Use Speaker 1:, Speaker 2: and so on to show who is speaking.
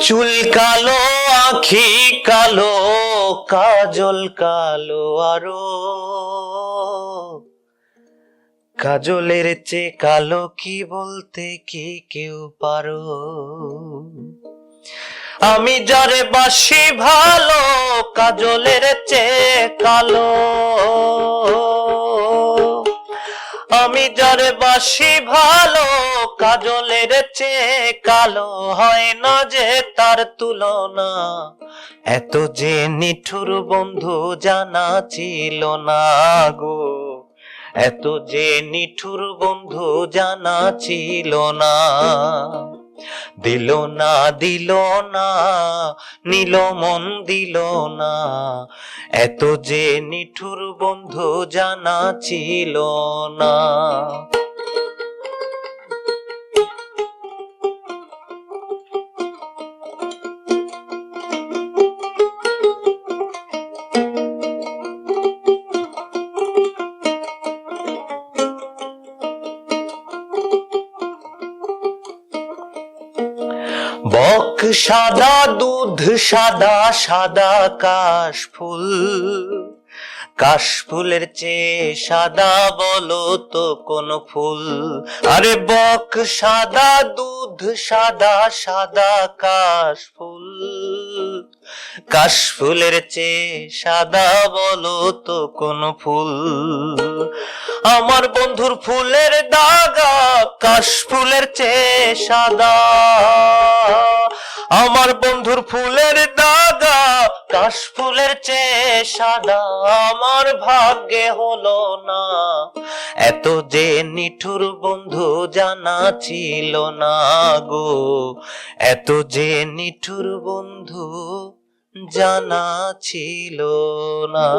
Speaker 1: চুল কালো, আখি কালো, কাজল কালো আরো, কাজলের চেয়ে কালো কি বলতে কি কেউ পারো? আমি যারে বাসি ভালো, কাজলের চেয়ে কালো। আমি যারে বাসি ভালো, কাজলের চেয়ে কালো। হয় না যে তার তুলনা, এত যে নিঠুর বন্ধু জানা ছিল না গো, এত যে নিঠুর বন্ধু জানা ছিল না। দিল না, দিল না, নিল মন দিল না, এত যে নিঠুর বন্ধু জানা ছিল না। বক সাদা দুধ সাদা, সাদা কাশফুল, কাশফুলের চেয়ে সাদা বলো তো কোন ফুল? আরে বক সাদা দুধ সাদা, সাদা কাশফুল, কাশফুলের চেয়ে সাদা বলো তো কোন ফুল? আমার বন্ধুর ফুলের দাগা কাশফুলের চেয়ে সাদা, আমার বন্ধুর ফুলের দাগা কাশফুলের চেয়ে সাদা। আমার ভাগ্যে হলো না, এত যে নিঠুর বন্ধু জানা ছিল না গো, এত যে নিঠুর বন্ধু জানা ছিল না।